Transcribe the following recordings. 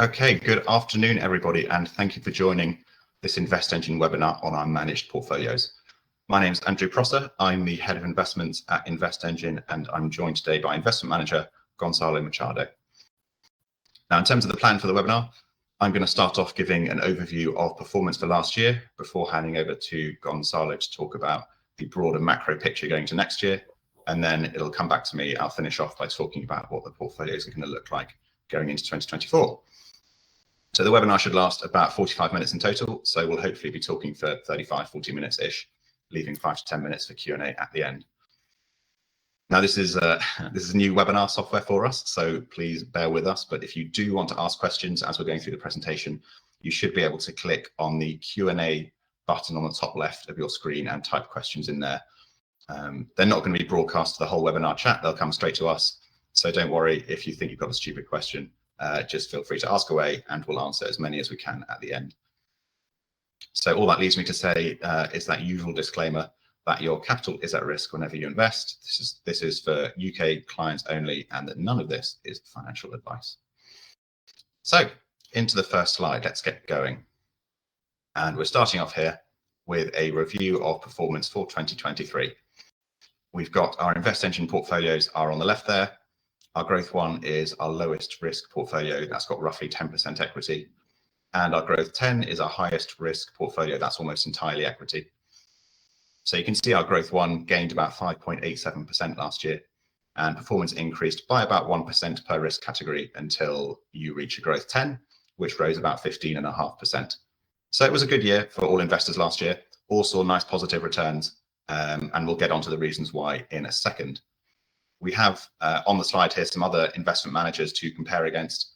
Okay, good afternoon, everybody, and thank you for joining this InvestEngine webinar on our managed portfolios. My name is Andrew Prosser. I'm the Head of Investments at InvestEngine, and I'm joined today by Investment Manager Gonzalo Machado. Now, in terms of the plan for the webinar, I'm going to start off giving an overview of performance for last year before handing over to Gonzalo to talk about the broader macro picture going to next year, and then it'll come back to me. I'll finish off by talking about what the portfolios are going to look like going into 2024. So the webinar should last about 45 minutes in total. So we'll hopefully be talking for 35, 40 minutes-ish, leaving 5 to 10 minutes for Q&A at the end. Now, this is new webinar software for us, so please bear with us. But if you do want to ask questions as we're going through the presentation, you should be able to click on the Q&A button on the top left of your screen and type questions in there. They're not going to be broadcast to the whole webinar chat. They'll come straight to us. So don't worry if you think you've got a stupid question. Just feel free to ask away and we'll answer as many as we can at the end. So all that leaves me to say is that usual disclaimer that your capital is at risk whenever you invest. This is for UK clients only, and that none of this is financial advice. So into the first slide, let's get going. And we're starting off here with a review of performance for 2023. We've got our InvestEngine portfolios are on the left there. Our growth one is our lowest risk portfolio. That's got roughly 10% equity. And our growth 10 is our highest risk portfolio. That's almost entirely equity. So you can see our growth one gained about 5.87% last year, and performance increased by about 1% per risk category until you reach a growth 10, which rose about 15.5%. So it was a good year for all investors last year. All saw nice positive returns, and we'll get onto the reasons why in a second. We have on the slide here some other investment managers to compare against.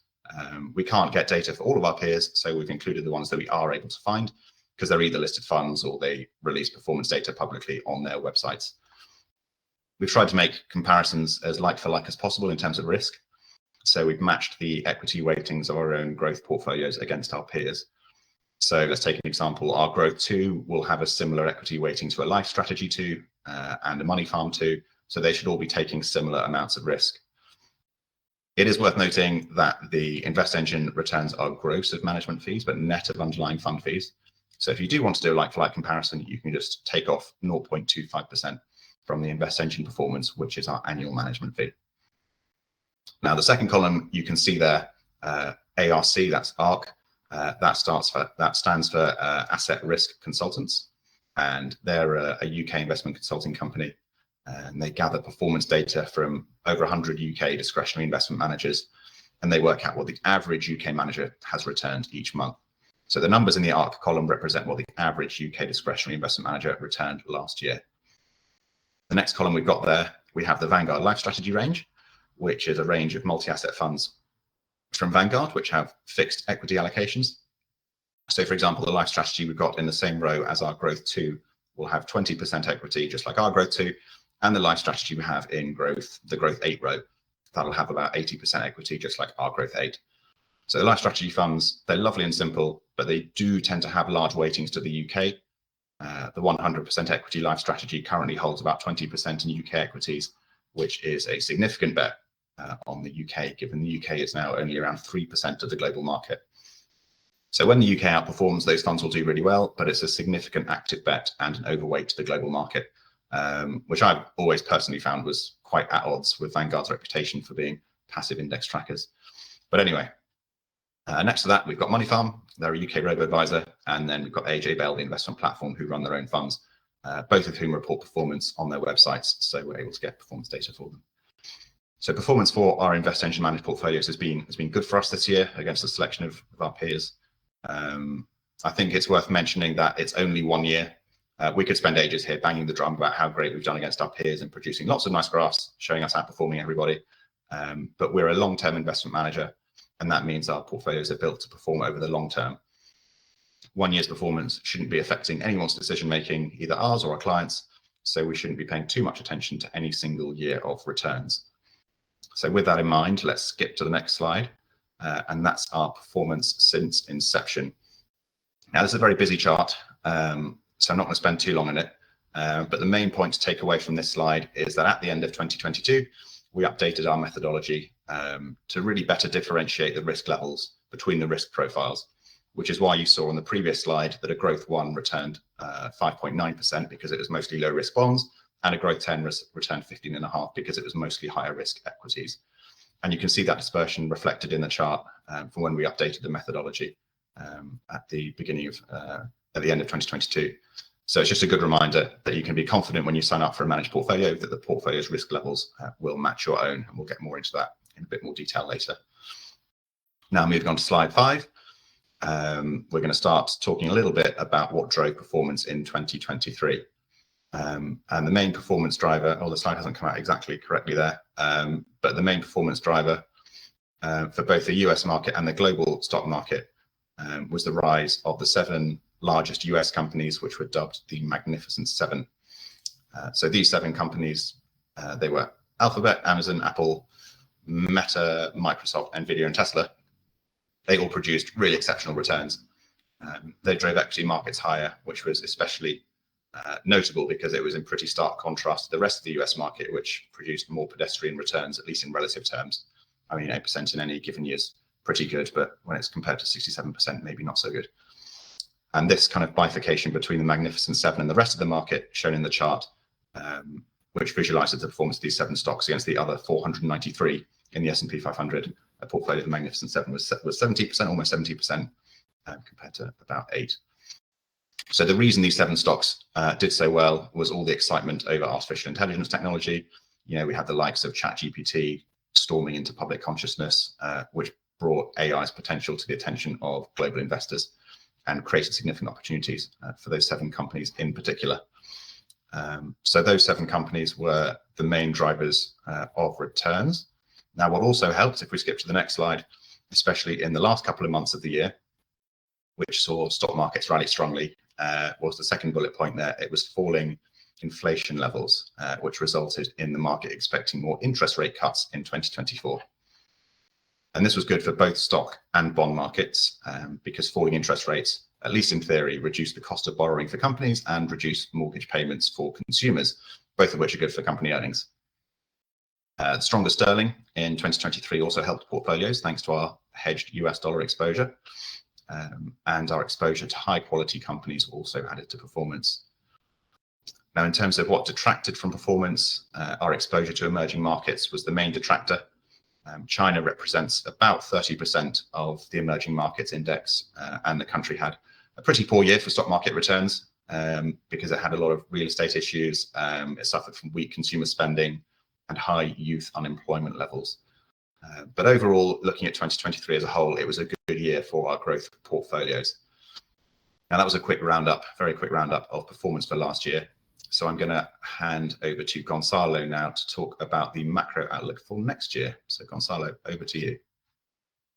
We can't get data for all of our peers, so we've included the ones that we are able to find because they're either listed funds or they release performance data publicly on their websites. We've tried to make comparisons as like for like as possible in terms of risk. So we've matched the equity weightings of our own growth portfolios against our peers. So let's take an example. Our growth 2 will have a similar equity weighting to a life strategy 2 and a money farm 2. So they should all be taking similar amounts of risk. It is worth noting that the InvestEngine returns are gross of management fees, but net of underlying fund fees. So if you do want to do a like-for-like comparison, you can just take off 0.25% from the InvestEngine performance, which is our annual management fee. Now, the second column you can see there, ARC, that's ARC, that stands for Asset Risk Consultants, and they're a UK investment consulting company. And they gather performance data from over 100 UK discretionary investment managers, and they work out what the average UK manager has returned each month. So the numbers in the ARC column represent what the average UK discretionary investment manager returned last year. The next column we've got there, we have the Vanguard Life Strategy range, which is a range of multi-asset funds from Vanguard, which have fixed equity allocations. So for example, the Life Strategy we've got in the same row as our Growth 2 will have 20% equity, just like our Growth 2. And the life strategy we have in the growth 8 row, that'll have about 80% equity, just like our growth 8. So the life strategy funds, they're lovely and simple, but they do tend to have large weightings to the UK. The 100% equity life strategy currently holds about 20% in UK equities, which is a significant bet on the UK, given the UK is now only around 3% of the global market. So when the UK outperforms, those funds will do really well, but it's a significant active bet and an overweight to the global market. Which I've always personally found was quite at odds with Vanguard's reputation for being passive index trackers. But anyway, next to that, we've got Money Farm. They're a UK robo-advisor. And then we've got AJ Bell, the investment platform, who run their own funds, both of whom report performance on their websites. So we're able to get performance data for them. So performance for our InvestEngine managed portfolios has been good for us this year against a selection of our peers. I think it's worth mentioning that it's only 1 year. We could spend ages here banging the drum about how great we've done against our peers and producing lots of nice graphs showing us outperforming everybody. But we're a long-term investment manager, and that means our portfolios are built to perform over the long term. 1 year's performance shouldn't be affecting anyone's decision-making, either ours or our clients, so we shouldn't be paying too much attention to any single year of returns. So with that in mind, let's skip to the next slide, and that's our performance since inception. Now, this is a very busy chart. So I'm not going to spend too long on it, but the main point to take away from this slide is that at the end of 2022, we updated our methodology to really better differentiate the risk levels between the risk profiles, which is why you saw on the previous slide that a growth 1 returned 5.9% because it was mostly low risk bonds, and a growth 10 returned 15.5% because it was mostly higher risk equities. And you can see that dispersion reflected in the chart from when we updated the methodology at the end of 2022. So it's just a good reminder that you can be confident when you sign up for a managed portfolio that the portfolio's risk levels will match your own, and we'll get more into that in a bit more detail later. Now moving on to slide 5, we're going to start talking a little bit about what drove performance in 2023. And the main performance driver, the slide hasn't come out exactly correctly there, but the main performance driver for both the US market and the global stock market was the rise of the 7 largest US companies, which were dubbed the Magnificent Seven. So these 7 companies, they were Alphabet, Amazon, Apple, Meta, Microsoft, Nvidia, and Tesla. They all produced really exceptional returns. They drove equity markets higher, which was especially notable because it was in pretty stark contrast to the rest of the US market, which produced more pedestrian returns, at least in relative terms. I mean, 8% in any given year is pretty good, but when it's compared to 67%, maybe not so good. And this kind of bifurcation between the Magnificent Seven and the rest of the market shown in the chart, which visualizes the performance of these 7 stocks against the other 493 in the S&P 500. A portfolio of the Magnificent Seven was 70%, almost 70%, compared to about 8%. So the reason these 7 stocks did so well was all the excitement over artificial intelligence technology. You know, we had the likes of ChatGPT storming into public consciousness, which brought AI's potential to the attention of global investors and created significant opportunities for those 7 companies in particular. So those 7 companies were the main drivers of returns. Now, what also helped, if we skip to the next slide, especially in the last couple of months of the year, which saw stock markets rally strongly, was the second bullet point there. It was falling inflation levels, which resulted in the market expecting more interest rate cuts in 2024. And this was good for both stock and bond markets because falling interest rates, at least in theory, reduce the cost of borrowing for companies and reduce mortgage payments for consumers, both of which are good for company earnings. The stronger sterling in 2023 also helped portfolios thanks to our hedged US dollar exposure, and our exposure to high quality companies also added to performance. Now, in terms of what detracted from performance, our exposure to emerging markets was the main detractor. China represents about 30% of the emerging markets index, and the country had a pretty poor year for stock market returns because it had a lot of real estate issues. It suffered from weak consumer spending and high youth unemployment levels. But overall, looking at 2023 as a whole, it was a good year for our growth portfolios. Now, that was a quick roundup, very quick roundup of performance for last year. So I'm going to hand over to Gonzalo now to talk about the macro outlook for next year. So Gonzalo, over to you.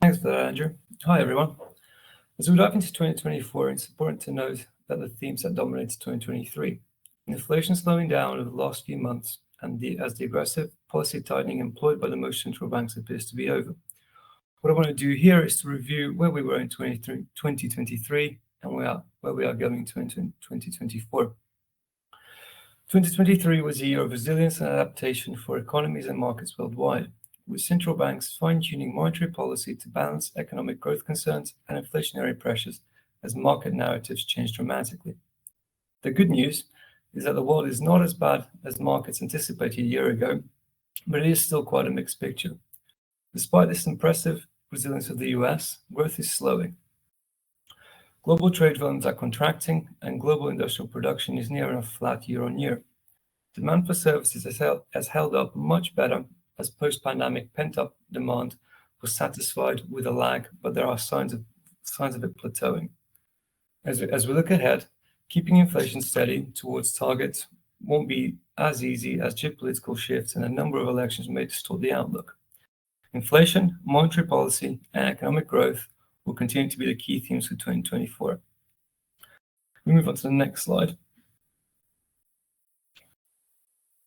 Thanks for that, Andrew. Hi, everyone. As we dive into 2024, it's important to note that the themes that dominated 2023, inflation slowing down over the last few months, and as the aggressive policy tightening employed by the most central banks appears to be over. What I want to do here is to review where we were in 2023 and where we are going to in 2024. 2023 was a year of resilience and adaptation for economies and markets worldwide, with central banks fine-tuning monetary policy to balance economic growth concerns and inflationary pressures as market narratives changed dramatically. The good news is that the world is not as bad as markets anticipated a year ago, but it is still quite a mixed picture. Despite this impressive resilience of the US, growth is slowing. Global trade volumes are contracting, and global industrial production is near enough flat year on year. Demand for services has held up much better as post-pandemic pent-up demand was satisfied with a lag, but there are signs of it plateauing. As we look ahead, keeping inflation steady towards targets won't be as easy as geopolitical shifts and a number of elections may distort the outlook. Inflation, monetary policy, and economic growth will continue to be the key themes for 2024. We move on to the next slide.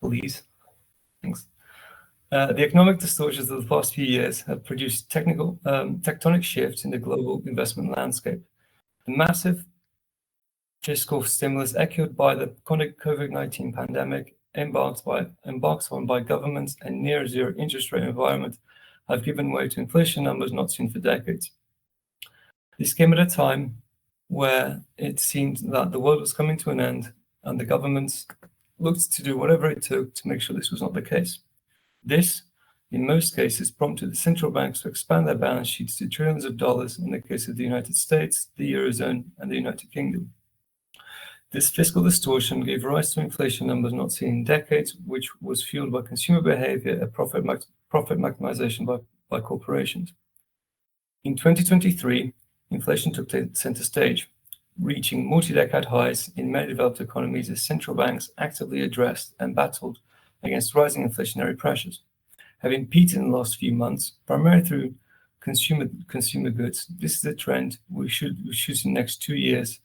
Please. Thanks. The economic distortions of the past few years have produced tectonic shifts in the global investment landscape. The massive fiscal stimulus echoed by the COVID-19 pandemic, embarked on by governments, and near zero interest rate environment have given way to inflation numbers not seen for decades. This came at a time where it seemed that the world was coming to an end and the governments looked to do whatever it took to make sure this was not the case. This, in most cases, prompted the central banks to expand their balance sheets to trillions of dollars in the case of the United States, the Eurozone, and the United Kingdom. This fiscal distortion gave rise to inflation numbers not seen in decades, which was fueled by consumer behavior and profit maximization by corporations. In 2023, inflation took center stage, reaching multi-decade highs in many developed economies as central banks actively addressed and battled against rising inflationary pressures. Having peaked in the last few months, primarily through consumer goods, this is a trend we should see in the next 2 years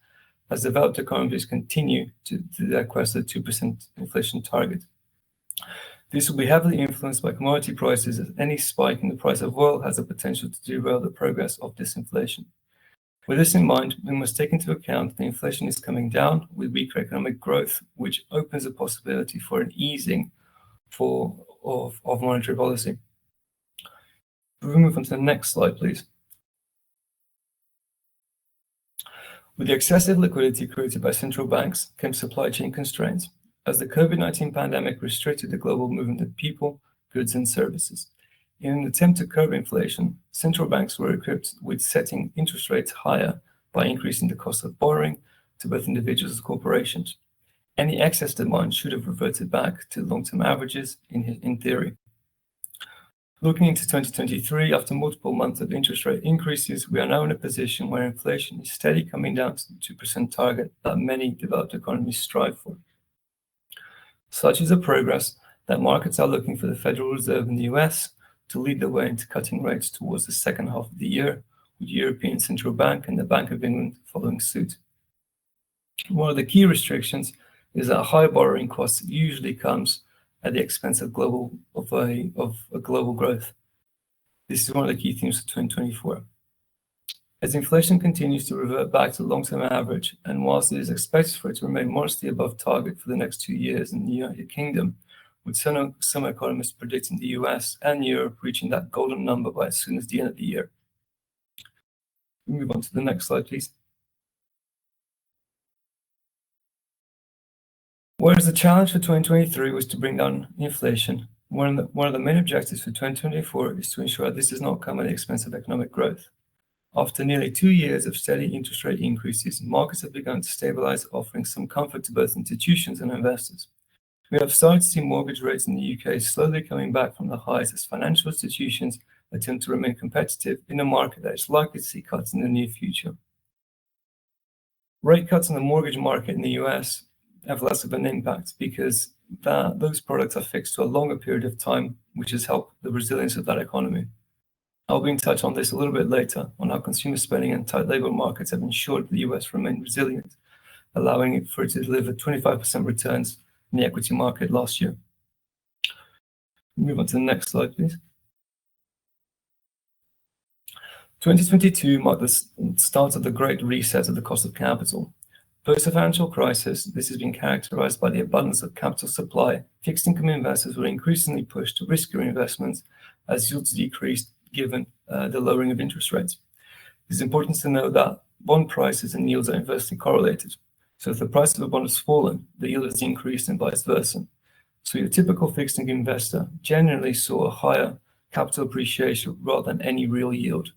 as developed economies continue to their quest at 2% inflation target. This will be heavily influenced by commodity prices, as any spike in the price of oil has the potential to derail the progress of disinflation. With this in mind, we must take into account that inflation is coming down with weaker economic growth, which opens a possibility for an easing of monetary policy. We move on to the next slide, please. With the excessive liquidity created by central banks came supply chain constraints, as the COVID-19 pandemic restricted the global movement of people, goods, and services. In an attempt to curb inflation, central banks were equipped with setting interest rates higher by increasing the cost of borrowing to both individuals and corporations. Any excess demand should have reverted back to long-term averages in theory. Looking into 2023, after multiple months of interest rate increases, we are now in a position where inflation is steadily coming down to the 2% target that many developed economies strive for. Such is the progress that markets are looking for the Federal Reserve in the US to lead the way into cutting rates towards the second half of the year, with the European Central Bank and the Bank of England following suit. One of the key restrictions is that high borrowing costs usually comes at the expense of global growth. This is one of the key themes for 2024. As inflation continues to revert back to long-term average, and whilst it is expected for it to remain modestly above target for the next 2 years in the United Kingdom, with some economists predicting the US and Europe reaching that golden number by as soon as the end of the year. We move on to the next slide, please. Whereas the challenge for 2023 was to bring down inflation, one of the main objectives for 2024 is to ensure this does not come at the expense of economic growth. After nearly 2 years of steady interest rate increases, markets have begun to stabilize, offering some comfort to both institutions and investors. We have started to see mortgage rates in the UK slowly coming back from the highs as financial institutions attempt to remain competitive in a market that is likely to see cuts in the near future. Rate cuts in the mortgage market in the US have less of an impact because those products are fixed to a longer period of time, which has helped the resilience of that economy. I'll be in touch on this a little bit later on how consumer spending and tight labor markets have ensured the US remained resilient, allowing it for it to deliver 25% returns in the equity market last year. Move on to the next slide, please. 2022 marked the start of the great reset of the cost of capital. Post the financial crisis, this has been characterized by the abundance of capital supply. Fixed income investors were increasingly pushed to riskier investments as yields decreased given the lowering of interest rates. It's important to know that bond prices and yields are inversely correlated. So if the price of a bond has fallen, the yield has increased and vice versa. So your typical fixed income investor generally saw a higher capital appreciation rather than any real yield,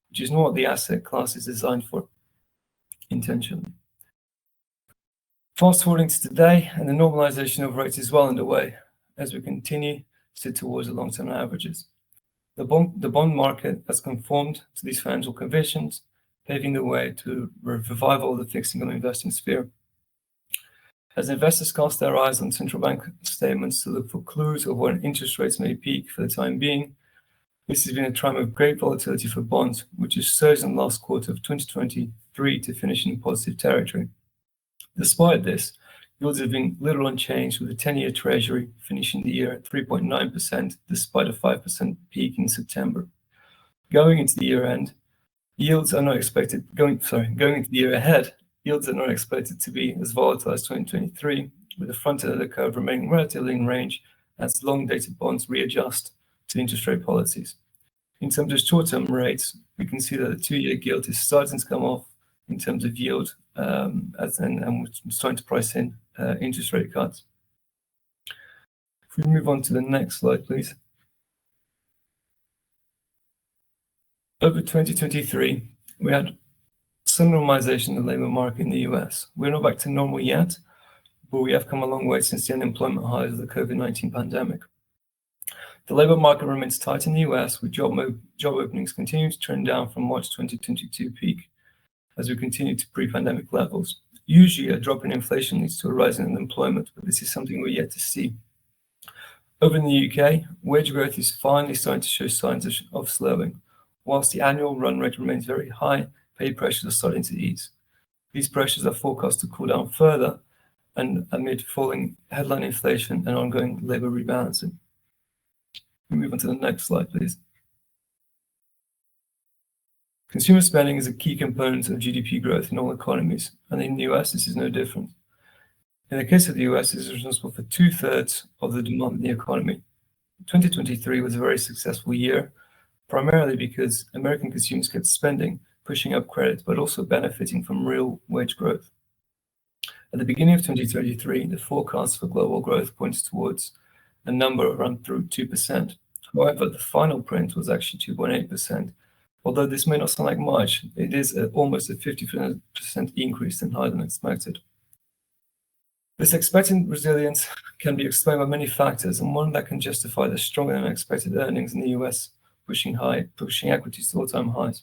which is not what the asset class is designed for intentionally. Fast forwarding to today, and the normalization of rates is well underway as we continue to sit towards the long-term averages. The bond market has conformed to these financial conditions, paving the way to revival of the fixed income investing sphere. As investors cast their eyes on central bank statements to look for clues of when interest rates may peak for the time being, this has been a time of great volatility for bonds, which has surged in the last quarter of 2023 to finish in positive territory. Despite this, yields have been little unchanged, with the 10-year Treasury finishing the year at 3.9%, despite a 5% peak in September. Going into the year ahead, yields are not expected to be as volatile as 2023, with the front end of the curve remaining relatively in range as long-dated bonds readjust to interest rate policies. In terms of short-term rates, we can see that the 2-year gilt is starting to come off in terms of yield, and we're starting to price in interest rate cuts. If we move on to the next slide, please. Over 2023, we had some normalization in the labour market in the US. We're not back to normal yet, but we have come a long way since the unemployment highs of the COVID-19 pandemic. The labour market remains tight in the US, with job openings continuing to trend down from March 2022 peak as we continue to pre-pandemic levels. Usually, a drop in inflation leads to a rise in unemployment, but this is something we're yet to see. Over in the UK, wage growth is finally starting to show signs of slowing. Whilst the annual run rate remains very high, pay pressures are starting to ease. These pressures are forecast to cool down further and amid falling headline inflation and ongoing labour rebalancing. We move on to the next slide, please. Consumer spending is a key component of GDP growth in all economies, and in the US, this is no different. In the case of the US, it is responsible for 2/3 of the demand in the economy. 2023 was a very successful year, primarily because American consumers kept spending, pushing up credit, but also benefiting from real wage growth. At the beginning of 2033, the forecast for global growth points towards a number around 2%. However, the final print was actually 2.8%. Although this may not sound like much, it is almost a 50% increase and higher than expected. This expected resilience can be explained by many factors, and one that can justify the stronger than expected earnings in the US, pushing equities to all-time highs.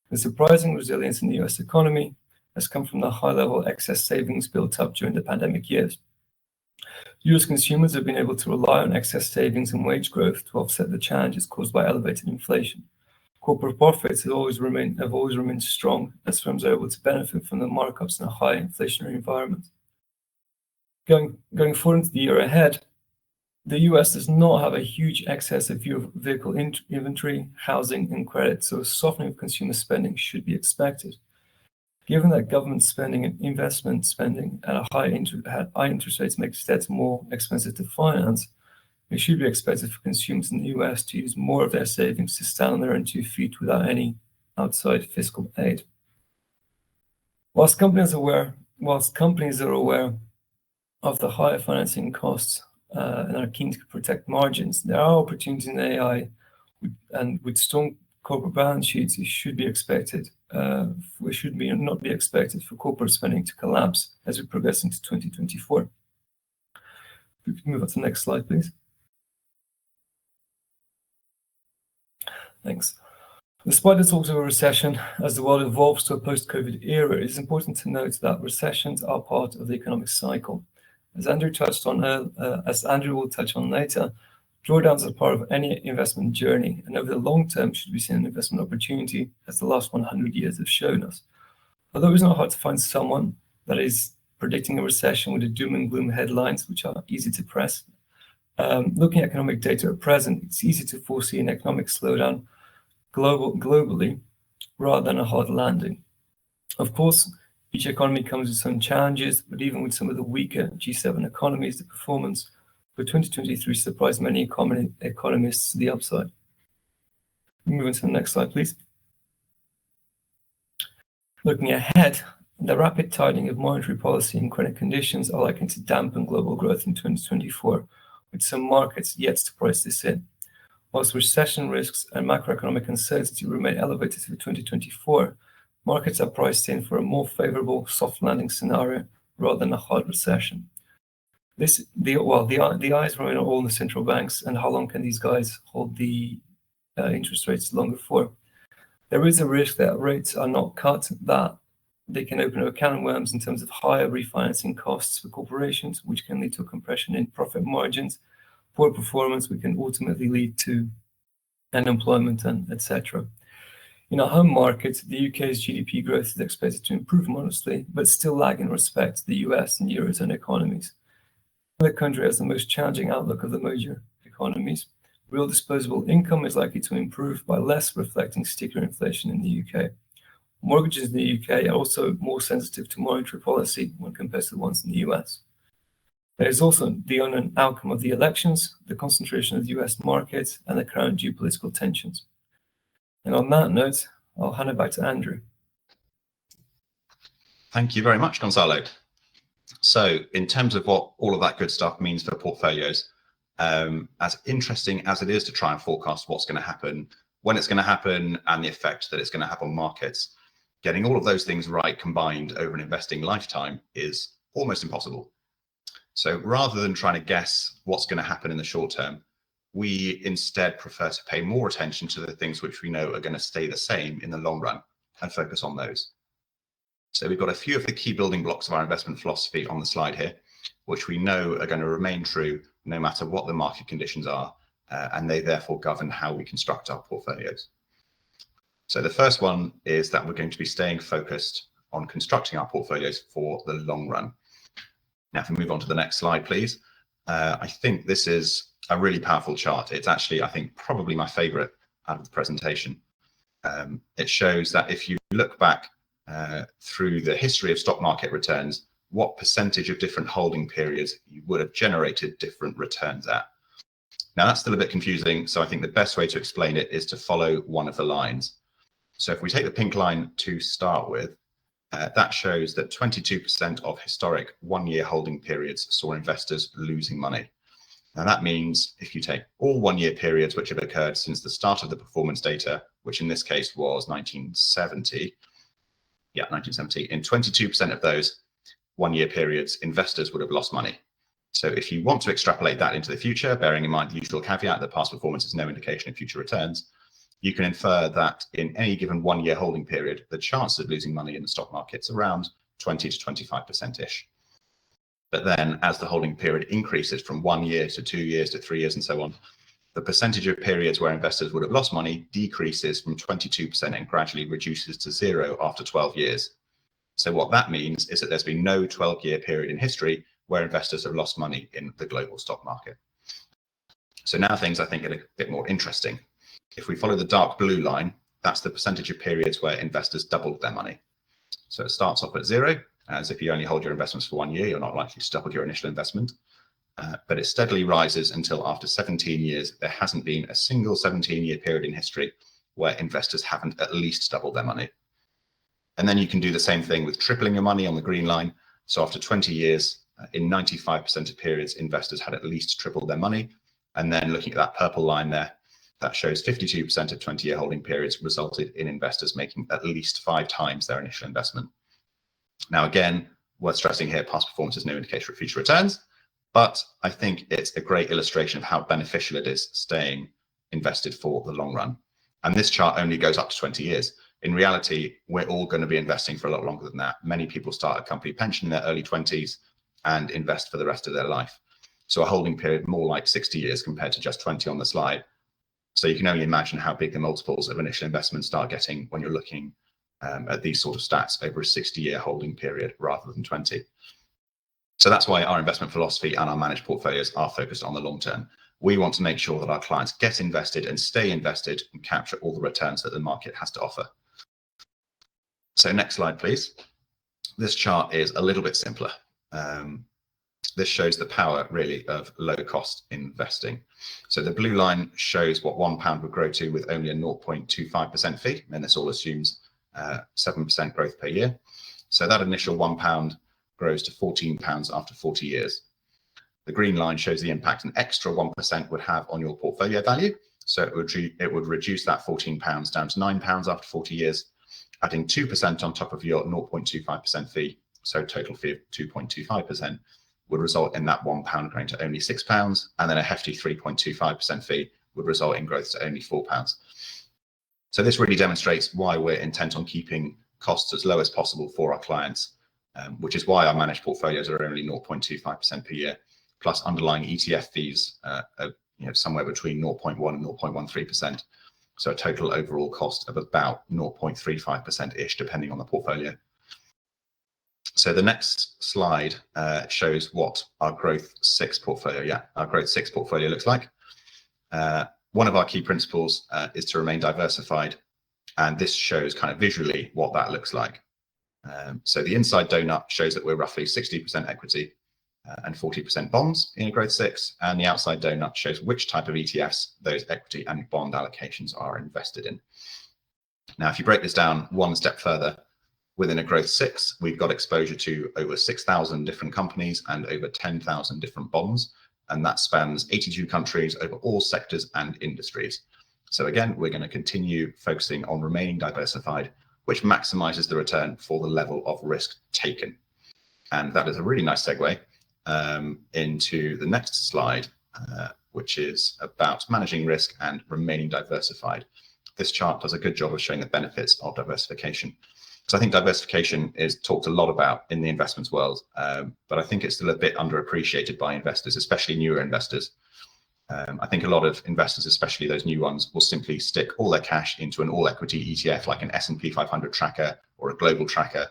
The surprising resilience in the US economy has come from the high-level excess savings built up during the pandemic years. US consumers have been able to rely on excess savings and wage growth to offset the challenges caused by elevated inflation. Corporate profits have always remained strong as firms are able to benefit from the markups in a high inflationary environment. Going forward into the year ahead, the US does not have a huge excess of vehicle inventory, housing, and credit, so a softening of consumer spending should be expected. Given that government spending and investment spending at high interest rates makes debt more expensive to finance, it should be expected for consumers in the US to use more of their savings to stand on their own 2 feet without any outside fiscal aid. Whilst companies are aware of the higher financing costs and are keen to protect margins, there are opportunities in AI, and with strong corporate balance sheets, it should be expected. Not be expected for corporate spending to collapse as we progress into 2024. We can move on to the next slide, please. Thanks. Despite the talks of a recession, as the world evolves to a post-COVID era, it is important to note that recessions are part of the economic cycle. As Andrew will touch on later, drawdowns are part of any investment journey, and over the long term should be seen an investment opportunity, as the last 100 years have shown us. Although it's not hard to find someone that is predicting a recession with the doom and gloom headlines, which are easy to press, looking at economic data at present, it's easy to foresee an economic slowdown globally rather than a hard landing. Of course, each economy comes with some challenges, but even with some of the weaker G7 economies, the performance for 2023 surprised many economists to the upside. Move on to the next slide, please. Looking ahead, the rapid tightening of monetary policy and credit conditions are likely to dampen global growth in 2024, with some markets yet to price this in. Whilst recession risks and macroeconomic uncertainty remain elevated for 2024, markets are priced in for a more favorable soft landing scenario rather than a hard recession. The eyes remain on all the central banks, and how long can these guys hold the interest rates longer for? There is a risk that rates are not cut, that they can open a can of worms in terms of higher refinancing costs for corporations, which can lead to a compression in profit margins, poor performance, which can ultimately lead to unemployment, and etc. In our home market, the UK's GDP growth is expected to improve modestly, but still lag in respect to the US and Eurozone economies. The country has the most challenging outlook of the major economies. Real disposable income is likely to improve by less, reflecting stickier inflation in the UK. Mortgages in the UK are also more sensitive to monetary policy when compared to the ones in the US. There is also the unknown outcome of the elections, the concentration of the US market, and the current geopolitical tensions. And on that note, I'll hand it back to Andrew. Thank you very much, Gonzalo. So in terms of what all of that good stuff means for portfolios, as interesting as it is to try and forecast what's going to happen, when it's going to happen, and the effect that it's going to have on markets, getting all of those things right combined over an investing lifetime is almost impossible. So rather than trying to guess what's going to happen in the short term, we instead prefer to pay more attention to the things which we know are going to stay the same in the long run and focus on those. So we've got a few of the key building blocks of our investment philosophy on the slide here, which we know are going to remain true no matter what the market conditions are, and they therefore govern how we construct our portfolios. So the first one is that we're going to be staying focused on constructing our portfolios for the long run. Now, if we move on to the next slide, please. I think this is a really powerful chart. It's actually, I think, probably my favorite out of the presentation. It shows that if you look back through the history of stock market returns, what percentage of different holding periods you would have generated different returns at. Now, that's still a bit confusing, so I think the best way to explain it is to follow one of the lines. So if we take the pink line to start with, that shows that 22% of historic one-year holding periods saw investors losing money. Now, that means if you take all one-year periods which have occurred since the start of the performance data, which in this case was 1970, in 22% of those one-year periods, investors would have lost money. So if you want to extrapolate that into the future, bearing in mind the usual caveat that past performance is no indication of future returns, you can infer that in any given one-year holding period, the chance of losing money in the stock market's around 20 to 25%-ish. But then as the holding period increases from 1 year to 2 years to 3 years and so on, the percentage of periods where investors would have lost money decreases from 22% and gradually reduces to 0 after 12 years. So what that means is that there's been no 12-year period in history where investors have lost money in the global stock market. So now things, I think, get a bit more interesting. If we follow the dark blue line, that's the percentage of periods where investors doubled their money. So it starts off at 0, as if you only hold your investments for 1 year, you're not likely to double your initial investment. But it steadily rises until after 17 years, there hasn't been a single 17-year period in history where investors haven't at least doubled their money. And then you can do the same thing with tripling your money on the green line. So after 20 years, in 95% of periods, investors had at least tripled their money. And then looking at that purple line there, that shows 52% of 20-year holding periods resulted in investors making at least 5 times their initial investment. Now, again, worth stressing here, past performance is no indicator of future returns, but I think it's a great illustration of how beneficial it is staying invested for the long run. And this chart only goes up to 20 years. In reality, we're all going to be investing for a lot longer than that. Many people start a company pension in their early 20s and invest for the rest of their life. So a holding period more like 60 years compared to just 20 on the slide. So you can only imagine how big the multiples of initial investment start getting when you're looking at these sort of stats over a 60-year holding period rather than 20. So that's why our investment philosophy and our managed portfolios are focused on the long term. We want to make sure that our clients get invested and stay invested and capture all the returns that the market has to offer. So next slide, please. This chart is a little bit simpler. This shows the power really of low cost investing. So the blue line shows what £1 would grow to with only a 0.25% fee, and this all assumes 7% growth per year. So that initial £1 grows to £14 after 40 years. The green line shows the impact an extra 1% would have on your portfolio value. So it would reduce that £14 down to £9 after 40 years, adding 2% on top of your 0.25% fee. So total fee of 2.25% would result in that £1 going to only £6, and then a hefty 3.25% fee would result in growth to only £4. So this really demonstrates why we're intent on keeping costs as low as possible for our clients, which is why our managed portfolios are only 0.25% per year, plus underlying ETF fees somewhere between 0.1 and 0.13%. So a total overall cost of about 0.35%-ish, depending on the portfolio. So the next slide shows what our Growth 6 portfolio looks like. One of our key principles is to remain diversified, and this shows kind of visually what that looks like. So the inside donut shows that we're roughly 60% equity and 40% bonds in a Growth 6, and the outside donut shows which type of ETFs those equity and bond allocations are invested in. Now, if you break this down one step further, within a growth 6, we've got exposure to over 6,000 different companies and over 10,000 different bonds. And that spans 82 countries over all sectors and industries. So again, we're going to continue focusing on remaining diversified, which maximizes the return for the level of risk taken. And that is a really nice segue into the next slide, which is about managing risk and remaining diversified. This chart does a good job of showing the benefits of diversification. So I think diversification is talked a lot about in the investments world, but I think it's still a bit underappreciated by investors, especially newer investors. I think a lot of investors, especially those new ones, will simply stick all their cash into an all-equity ETF like an S&P 500 tracker or a global tracker.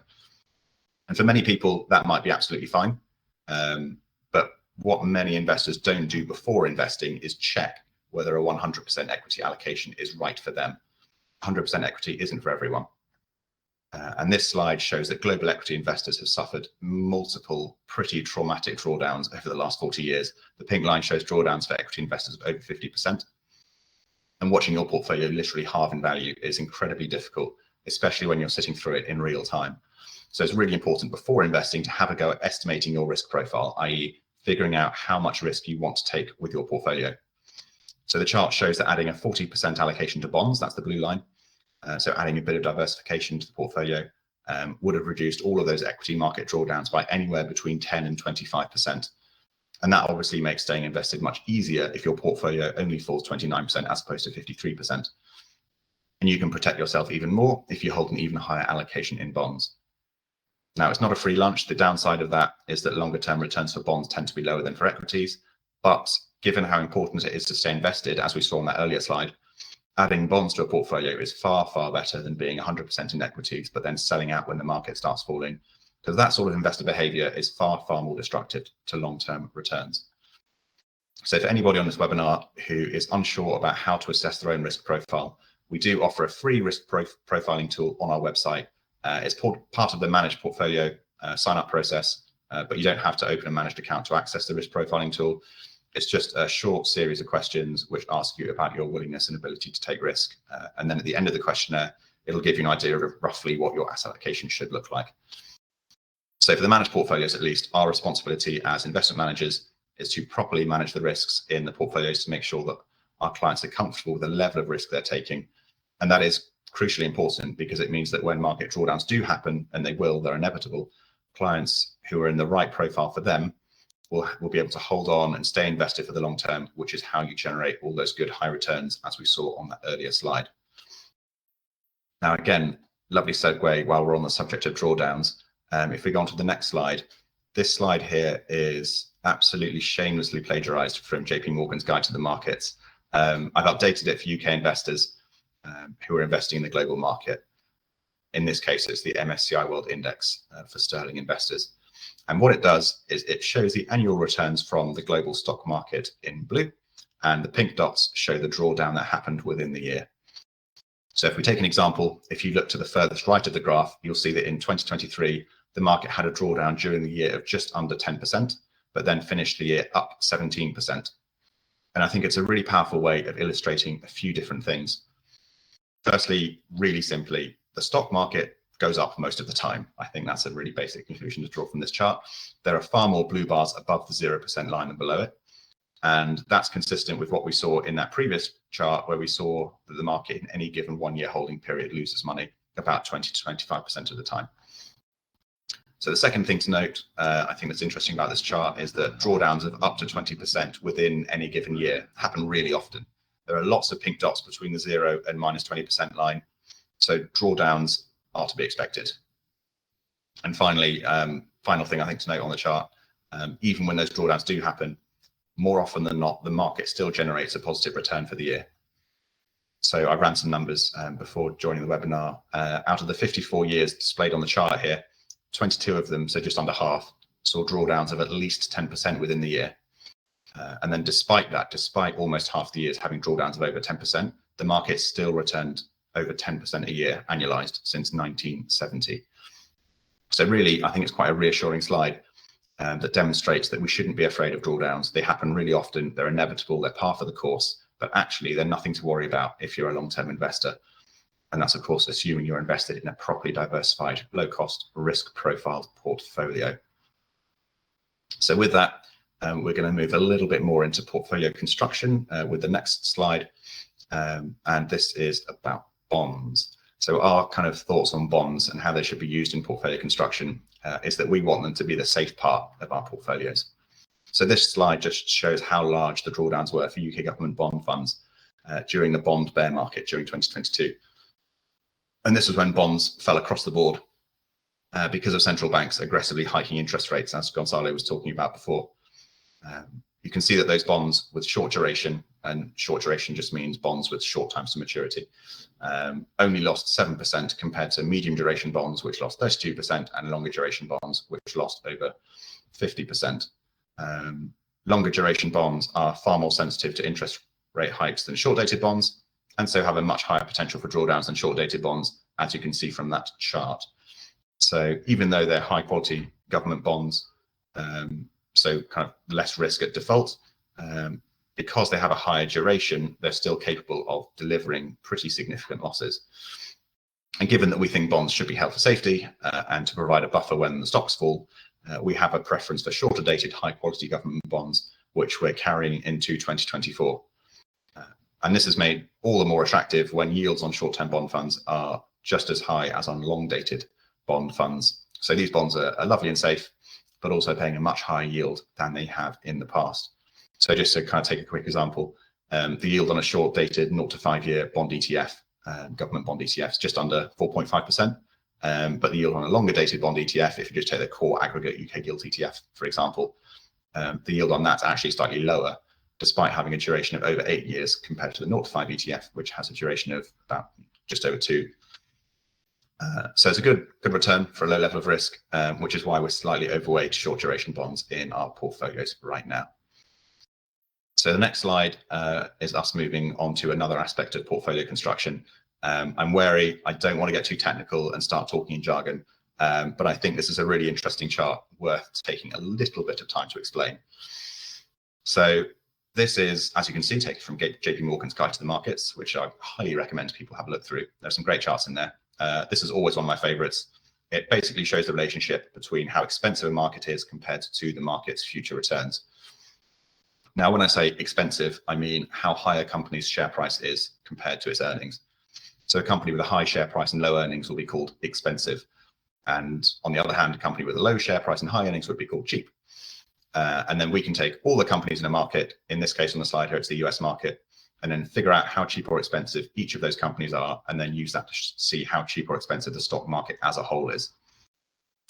And for many people, that might be absolutely fine. But what many investors don't do before investing is check whether a 100% equity allocation is right for them. 100% equity isn't for everyone. And this slide shows that global equity investors have suffered multiple pretty traumatic drawdowns over the last 40 years. The pink line shows drawdowns for equity investors of over 50%. And watching your portfolio literally halve in value is incredibly difficult, especially when you're sitting through it in real time. So it's really important before investing to have a go at estimating your risk profile, i.e. figuring out how much risk you want to take with your portfolio. So the chart shows that adding a 40% allocation to bonds, that's the blue line, so adding a bit of diversification to the portfolio would have reduced all of those equity market drawdowns by anywhere between 10 and 25%. And that obviously makes staying invested much easier if your portfolio only falls 29% as opposed to 53%. And you can protect yourself even more if you hold an even higher allocation in bonds. Now, it's not a free lunch. The downside of that is that longer term returns for bonds tend to be lower than for equities. But given how important it is to stay invested, as we saw on that earlier slide, adding bonds to a portfolio is far, far better than being 100% in equities, but then selling out when the market starts falling, because that sort of investor behavior is far, far more destructive to long-term returns. So for anybody on this webinar who is unsure about how to assess their own risk profile, we do offer a free risk profiling tool on our website. It's part of the managed portfolio sign-up process, but you don't have to open a managed account to access the risk profiling tool. It's just a short series of questions which ask you about your willingness and ability to take risk. And then at the end of the questionnaire, it'll give you an idea of roughly what your asset allocation should look like. So for the managed portfolios, at least, our responsibility as investment managers is to properly manage the risks in the portfolios to make sure that our clients are comfortable with the level of risk they're taking. And that is crucially important because it means that when market drawdowns do happen, and they will, they're inevitable, clients who are in the right profile for them will be able to hold on and stay invested for the long term, which is how you generate all those good high returns, as we saw on that earlier slide. Now, again, lovely segue while we're on the subject of drawdowns. If we go on to the next slide, this slide here is absolutely shamelessly plagiarized from JP Morgan's Guide to the Markets. I've updated it for UK investors who are investing in the global market. In this case, it's the MSCI World Index for sterling investors. And what it does is it shows the annual returns from the global stock market in blue, and the pink dots show the drawdown that happened within the year. So if we take an example, if you look to the furthest right of the graph, you'll see that in 2023, the market had a drawdown during the year of just under 10%, but then finished the year up 17%. And I think it's a really powerful way of illustrating a few different things. Firstly, really simply, the stock market goes up most of the time. I think that's a really basic conclusion to draw from this chart. There are far more blue bars above the 0% line than below it. And that's consistent with what we saw in that previous chart, where we saw that the market in any given 1 year holding period loses money about 20 to 25% of the time. So the second thing to note, I think that's interesting about this chart, is that drawdowns of up to 20% within any given year happen really often. There are lots of pink dots between the 0 and minus 20% line. So drawdowns are to be expected. And finally, final thing I think to note on the chart, even when those drawdowns do happen, more often than not, the market still generates a positive return for the year. So I ran some numbers before joining the webinar. Out of the 54 years displayed on the chart here, 22 of them, so just under half, saw drawdowns of at least 10% within the year. And then despite that, despite almost half the years having drawdowns of over 10%, the market still returned over 10% a year annualized since 1970. So really, I think it's quite a reassuring slide that demonstrates that we shouldn't be afraid of drawdowns. They happen really often, they're inevitable, they're part of the course, but actually they're nothing to worry about if you're a long-term investor. And that's, of course, assuming you're invested in a properly diversified, low-cost, risk-profiled portfolio. So with that, we're going to move a little bit more into portfolio construction with the next slide. And this is about bonds. So our kind of thoughts on bonds and how they should be used in portfolio construction is that we want them to be the safe part of our portfolios. So this slide just shows how large the drawdowns were for UK government bond funds during the bond bear market during 2022. And this was when bonds fell across the board because of central banks aggressively hiking interest rates, as Gonzalo was talking about before. You can see that those bonds with short duration, and short duration just means bonds with short times to maturity, only lost 7% compared to medium duration bonds, which lost 32%, and longer duration bonds, which lost over 50%. Longer duration bonds are far more sensitive to interest rate hikes than short dated bonds, and so have a much higher potential for drawdowns than short dated bonds, as you can see from that chart. So even though they're high quality government bonds, so kind of less risk at default, because they have a higher duration, they're still capable of delivering pretty significant losses. And given that we think bonds should be held for safety and to provide a buffer when the stocks fall, we have a preference for shorter dated high quality government bonds, which we're carrying into 2024. And this is made all the more attractive when yields on short-term bond funds are just as high as on long-dated bond funds. So these bonds are lovely and safe, but also paying a much higher yield than they have in the past. So just to kind of take a quick example, the yield on a short-dated 0 to 5-year bond ETF, government bond ETF, is just under 4.5%. But the yield on a longer-dated bond ETF, if you just take the core aggregate UK gilt ETF, for example, the yield on that's actually slightly lower, despite having a duration of over 8 years compared to the 0 to 5 ETF, which has a duration of about just over 2. So it's a good return for a low level of risk, which is why we're slightly overweight short duration bonds in our portfolios right now. So the next slide is us moving on to another aspect of portfolio construction. I'm wary, I don't want to get too technical and start talking in jargon, but I think this is a really interesting chart worth taking a little bit of time to explain. So this is, as you can see, taken from JP Morgan's Guide to the Markets, which I highly recommend people have a look through. There's some great charts in there. This is always one of my favorites. It basically shows the relationship between how expensive a market is compared to the market's future returns. Now, when I say expensive, I mean how high a company's share price is compared to its earnings. So a company with a high share price and low earnings will be called expensive. And on the other hand, a company with a low share price and high earnings would be called cheap. And then we can take all the companies in a market, in this case on the slide here, it's the US market, and then figure out how cheap or expensive each of those companies are, and then use that to see how cheap or expensive the stock market as a whole is.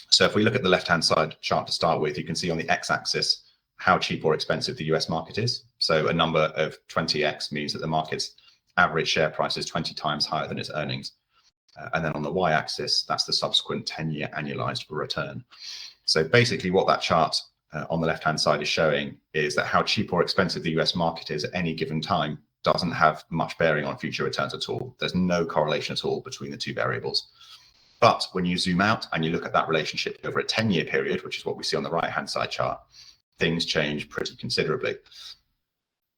So if we look at the left-hand side chart to start with, you can see on the x-axis how cheap or expensive the US market is. So a number of 20x means that the market's average share price is 20 times higher than its earnings. And then on the y-axis, that's the subsequent 10-year annualized return. So basically what that chart on the left-hand side is showing is that how cheap or expensive the US market is at any given time doesn't have much bearing on future returns at all. There's no correlation at all between the two variables. But when you zoom out and you look at that relationship over a 10-year period, which is what we see on the right-hand side chart, things change pretty considerably.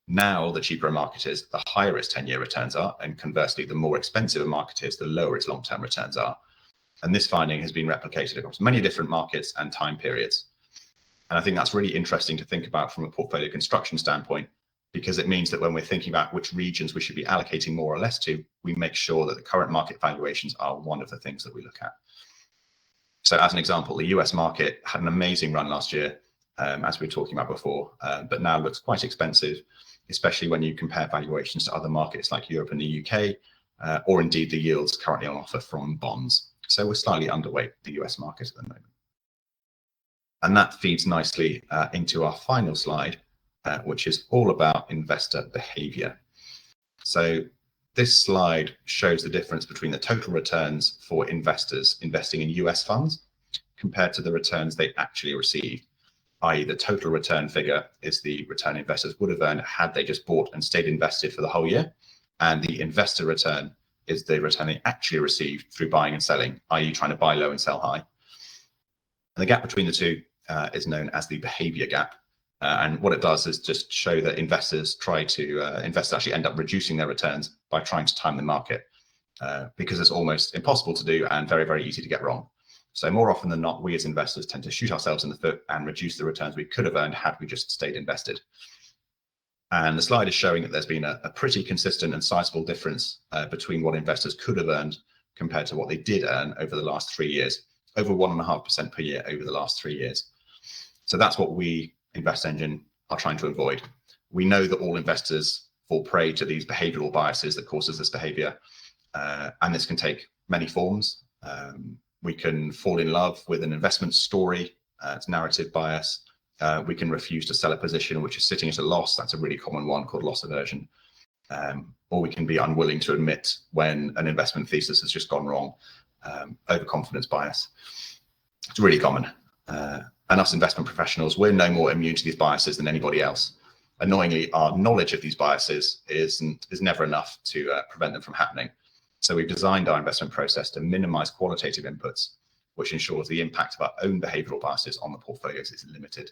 Now, the cheaper a market is, the higher its 10-year returns are, and conversely, the more expensive a market is, the lower its long-term returns are. And this finding has been replicated across many different markets and time periods. And I think that's really interesting to think about from a portfolio construction standpoint, because it means that when we're thinking about which regions we should be allocating more or less to, we make sure that the current market valuations are one of the things that we look at. So as an example, the US market had an amazing run last year, as we were talking about before, but now looks quite expensive, especially when you compare valuations to other markets like Europe and the UK, or indeed the yields currently on offer from bonds. So we're slightly underweight the US market at the moment. And that feeds nicely into our final slide, which is all about investor behavior. So this slide shows the difference between the total returns for investors investing in US funds compared to the returns they actually received, i.e. the total return figure is the return investors would have earned had they just bought and stayed invested for the whole year. And the investor return is the return they actually received through buying and selling, i.e. trying to buy low and sell high. And the gap between the two is known as the behavior gap. And what it does is just show that investors actually end up reducing their returns by trying to time the market. because it's almost impossible to do and very, very easy to get wrong. So more often than not, we as investors tend to shoot ourselves in the foot and reduce the returns we could have earned had we just stayed invested. And the slide is showing that there's been a pretty consistent and sizable difference between what investors could have earned compared to what they did earn over the last 3 years, over 1.5% per year over the last 3 years. So that's what we, InvestEngine, are trying to avoid. We know that all investors fall prey to these behavioral biases that causes this behavior, and this can take many forms. We can fall in love with an investment story, it's narrative bias. We can refuse to sell a position which is sitting at a loss. That's a really common one called loss aversion. Or we can be unwilling to admit when an investment thesis has just gone wrong. Overconfidence bias. It's really common. And us investment professionals, we're no more immune to these biases than anybody else. Annoyingly, our knowledge of these biases is never enough to prevent them from happening. So we've designed our investment process to minimize qualitative inputs, which ensures the impact of our own behavioral biases on the portfolios is limited.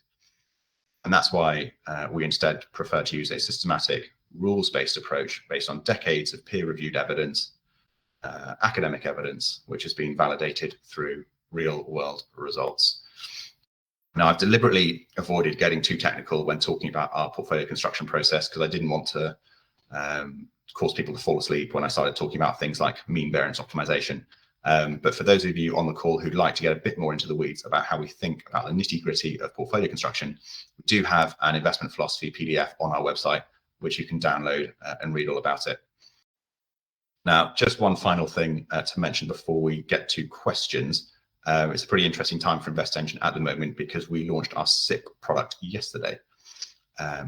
And that's why we instead prefer to use a systematic, rules-based approach based on decades of peer-reviewed evidence, academic evidence, which has been validated through real-world results. Now, I've deliberately avoided getting too technical when talking about our portfolio construction process because I didn't want to cause people to fall asleep when I started talking about things like mean variance optimization. But for those of you on the call who'd like to get a bit more into the weeds about how we think about the nitty-gritty of portfolio construction, we do have an investment philosophy PDF on our website, which you can download and read all about it. Now, just one final thing to mention before we get to questions. It's a pretty interesting time for InvestEngine at the moment because we launched our SIP product yesterday.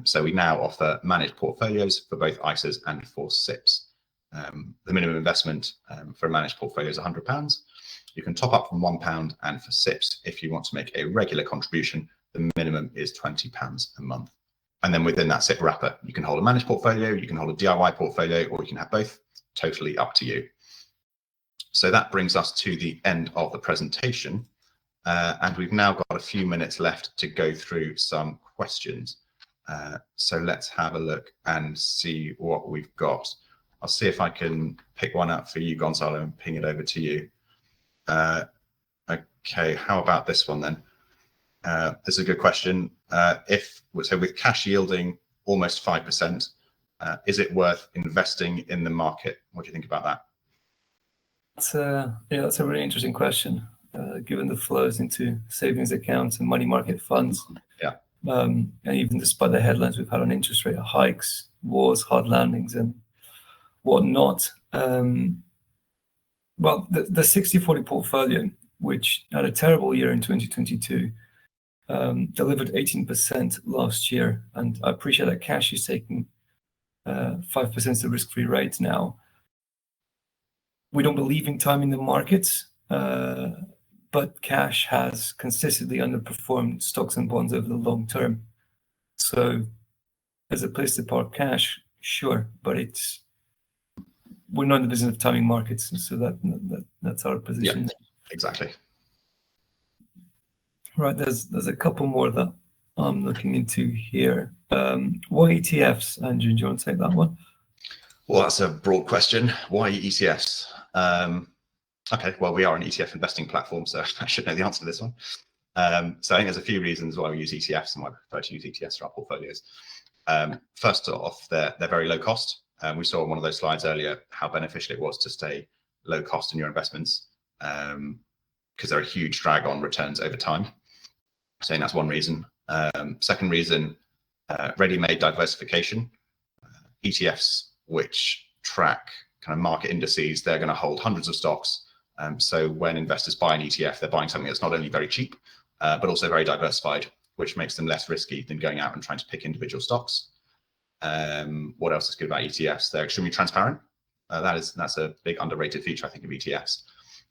So we now offer managed portfolios for both ISAs and for SIPs. The minimum investment for a managed portfolio is £100. You can top up from £1, and for SIPs, if you want to make a regular contribution, the minimum is £20 a month. And then within that SIP wrapper, you can hold a managed portfolio, you can hold a DIY portfolio, or you can have both, totally up to you. So that brings us to the end of the presentation. And we've now got a few minutes left to go through some questions. So let's have a look and see what we've got. I'll see if I can pick one up for you, Gonzalo, and ping it over to you. Okay, how about this one then? This is a good question. So with cash yielding almost 5%, is it worth investing in the market? What do you think about that? That's a really interesting question, given the flows into savings accounts and money market funds. Yeah. And even despite the headlines we've had on interest rate hikes, wars, hard landings, and whatnot. Well, the 60-40 portfolio, which had a terrible year in 2022, delivered 18% last year. And I appreciate that cash is taking 5% is the risk-free rate now. We don't believe in timing the markets, but cash has consistently underperformed stocks and bonds over the long term. So as a place to park cash, sure, but we're not in the business of timing markets, so that's our position. Yeah, exactly. Right, there's a couple more that I'm looking into here. Why ETFs, Andrew? Do you want to take that one? Well, that's a broad question. Why ETFs? Okay, well, we are an ETF investing platform, so I should know the answer to this one. So I think there's a few reasons why we use ETFs and why we prefer to use ETFs for our portfolios. First off, they're very low cost. We saw on one of those slides earlier how beneficial it was to stay low cost in your investments because they're a huge drag on returns over time. So that's one reason. Second reason, ready-made diversification. ETFs, which track kind of market indices, they're going to hold hundreds of stocks. So when investors buy an ETF, they're buying something that's not only very cheap, but also very diversified, which makes them less risky than going out and trying to pick individual stocks. What else is good about ETFs? They're extremely transparent. That's a big underrated feature, I think, of ETFs.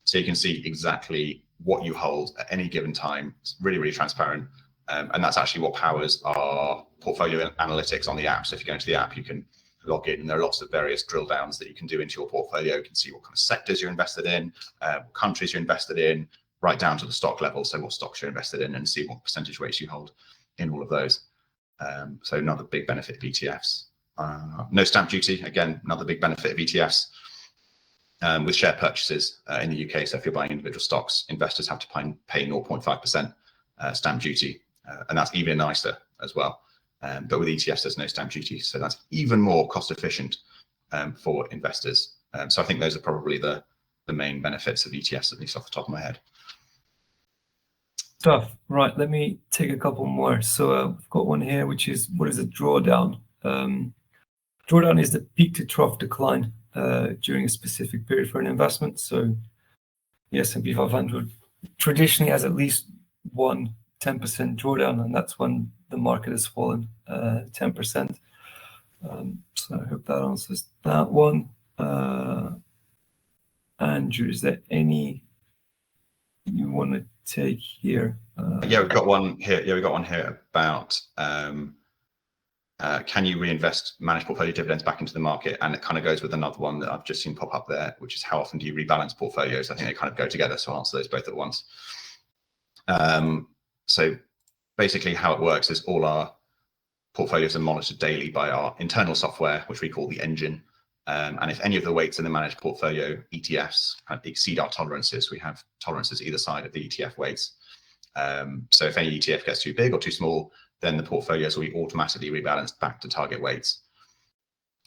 So you can see exactly what you hold at any given time. It's really, really transparent. And that's actually what powers our portfolio analytics on the app. So if you go into the app, you can log in, and there are lots of various drill downs that you can do into your portfolio. You can see what kind of sectors you're invested in, what countries you're invested in, right down to the stock level. So what stocks you're invested in, and see what percentage weights you hold in all of those. So another big benefit of ETFs. No stamp duty, again, another big benefit of ETFs. with share purchases in the UK. So if you're buying individual stocks, investors have to pay 0.5% stamp duty, and that's even in ISA as well. But with ETFs, there's no stamp duty, so that's even more cost efficient for investors. So I think those are probably the main benefits of ETFs, at least off the top of my head. Tough. Right, let me take a couple more. So I've got one here, which is, what is a drawdown? Drawdown is the peak to trough decline during a specific period for an investment. So the S&P 500 traditionally has at least one 10% drawdown, and that's when the market has fallen 10%. So I hope that answers that one. Andrew, is there any you want to take here? Yeah, we've got one here. Yeah, we've got one here about can you reinvest managed portfolio dividends back into the market? And it kind of goes with another one that I've just seen pop up there, which is how often do you rebalance portfolios? I think they kind of go together, so I'll answer those both at once. So basically how it works is all our portfolios are monitored daily by our internal software, which we call the engine. And if any of the weights in the managed portfolio ETFs exceed our tolerances, we have tolerances either side of the ETF weights. So if any ETF gets too big or too small, then the portfolios will be automatically rebalanced back to target weights.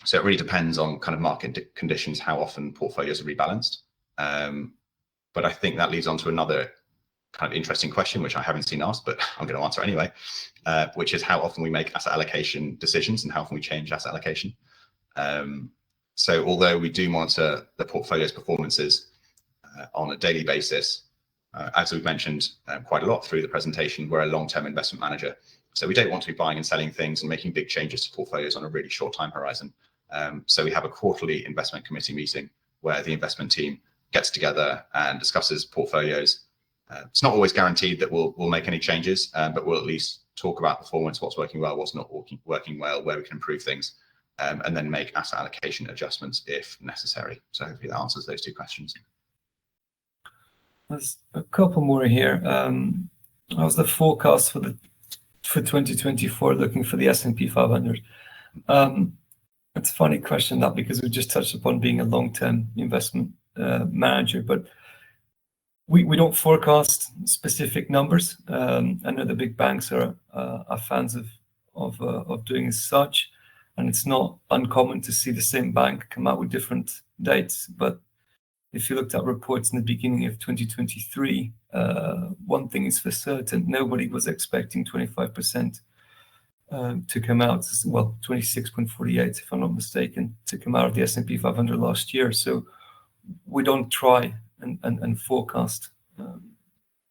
So it really depends on kind of market conditions, how often portfolios are rebalanced. But I think that leads on to another kind of interesting question, which I haven't seen asked, but I'm going to answer anyway, which is how often we make asset allocation decisions and how often we change asset allocation. So although we do monitor the portfolio's performances on a daily basis, as we've mentioned quite a lot through the presentation, we're a long-term investment manager. So we don't want to be buying and selling things and making big changes to portfolios on a really short time horizon. So we have a quarterly investment committee meeting where the investment team gets together and discusses portfolios. It's not always guaranteed that we'll make any changes, but we'll at least talk about performance, what's working well, what's not working well, where we can improve things, and then make asset allocation adjustments if necessary. So hopefully that answers those two questions. There's a couple more here. How's the forecast for 2024 looking for the S&P 500? It's a funny question, that, because we just touched upon being a long-term investment manager, but we don't forecast specific numbers. I know the big banks are fans of doing such, and it's not uncommon to see the same bank come out with different dates. But if you looked at reports in the beginning of 2023, one thing is for certain: nobody was expecting 25% to come out. Well, 26.48, if I'm not mistaken, to come out of the S&P 500 last year. So we don't try and forecast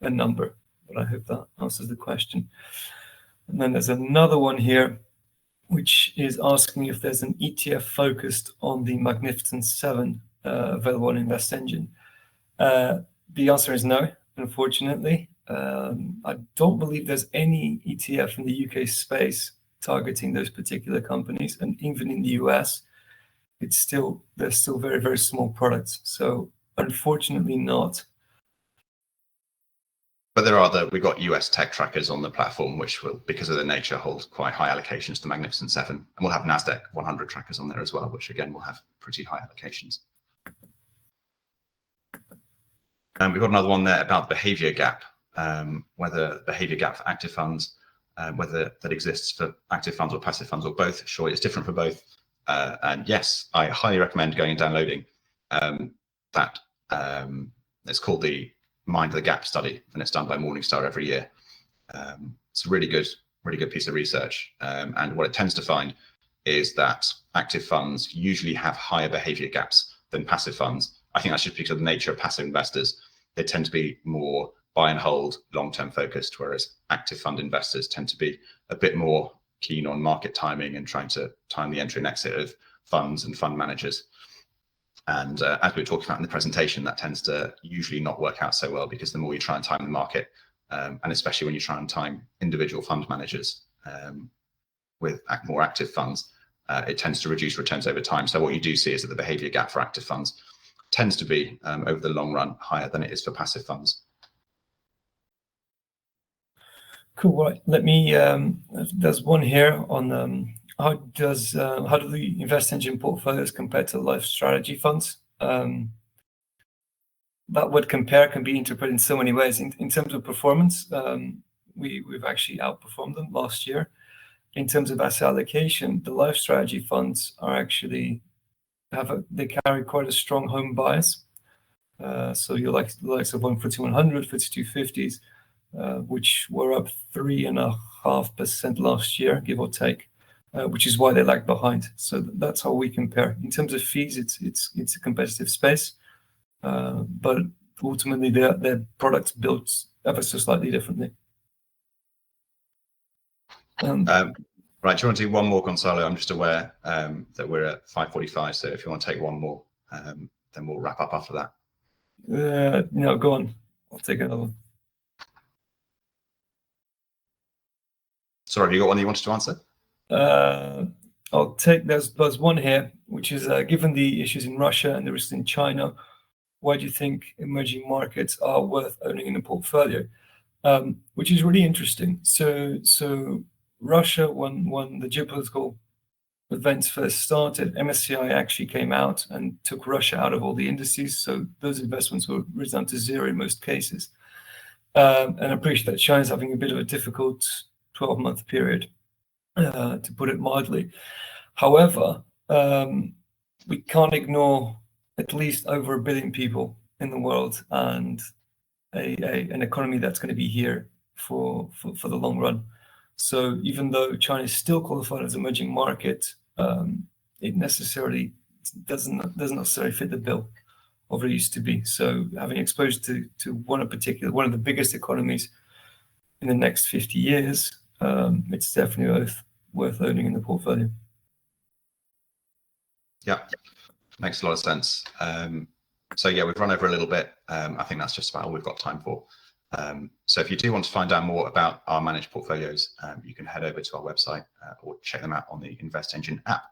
a number, but I hope that answers the question. And then there's another one here, which is asking if there's an ETF focused on the Magnificent Seven available on InvestEngine. The answer is no, unfortunately. I don't believe there's any ETF in the UK space targeting those particular companies, and even in the US, they're still very, very small products. So unfortunately not. But we've got US tech trackers on the platform, which will, because of their nature, hold quite high allocations to Magnificent Seven. And we'll have NASDAQ 100 trackers on there as well, which again will have pretty high allocations. We've got another one there about behavior gap, whether behavior gap for active funds, whether that exists for active funds or passive funds or both. Sure, it's different for both. And yes, I highly recommend going and downloading that. It's called the Mind the Gap study, and it's done by Morningstar every year. It's a really good piece of research. And what it tends to find is that active funds usually have higher behavior gaps than passive funds. I think that's just because of the nature of passive investors. They tend to be more buy and hold, long-term focused, whereas active fund investors tend to be a bit more keen on market timing and trying to time the entry and exit of funds and fund managers. And as we were talking about in the presentation, that tends to usually not work out so well, because the more you try and time the market, and especially when you try and time individual fund managers with more active funds, it tends to reduce returns over time. So what you do see is that the behavior gap for active funds tends to be over the long run higher than it is for passive funds. Cool. Right. Let me. There's one here on how do the InvestEngine portfolios compare to life strategy funds? that word compare can be interpreted in so many ways. In terms of performance, we've actually outperformed them last year. In terms of asset allocation, the life strategy funds are actually they carry quite a strong home bias. So you like the likes of FTSE 100, FTSE 250s, which were up 3.5% last year, give or take, which is why they lag behind. So that's how we compare. In terms of fees, it's a competitive space, but ultimately their products built ever so slightly differently. Right, do you want to do one more, Gonzalo? I'm just aware that we're at 5:45, so if you want to take one more, then we'll wrap up after that. No, go on. I'll take another one. Sorry, have you got one you wanted to answer? I'll take, there's one here, which is given the issues in Russia and the risks in China, why do you think emerging markets are worth owning in a portfolio? Which is really interesting. So Russia, when the geopolitical events first started, MSCI actually came out and took Russia out of all the indices. So those investments were down to zero in most cases. And I appreciate that China's having a bit of a difficult 12-month period, to put it mildly. However, we can't ignore at least over 1 billion people in the world and an economy that's going to be here for the long run. So even though China is still qualified as an emerging market, it necessarily doesn't necessarily fit the bill of what it used to be. So having exposure to one of the biggest economies in the next 50 years, it's definitely worth owning in the portfolio. Yeah, makes a lot of sense. So yeah, we've run over a little bit. I think that's just about all we've got time for. So if you do want to find out more about our managed portfolios, you can head over to our website or check them out on the InvestEngine app.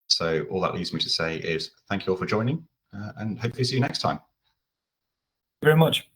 So all that leaves me to say is thank you all for joining, and hopefully see you next time. Very much.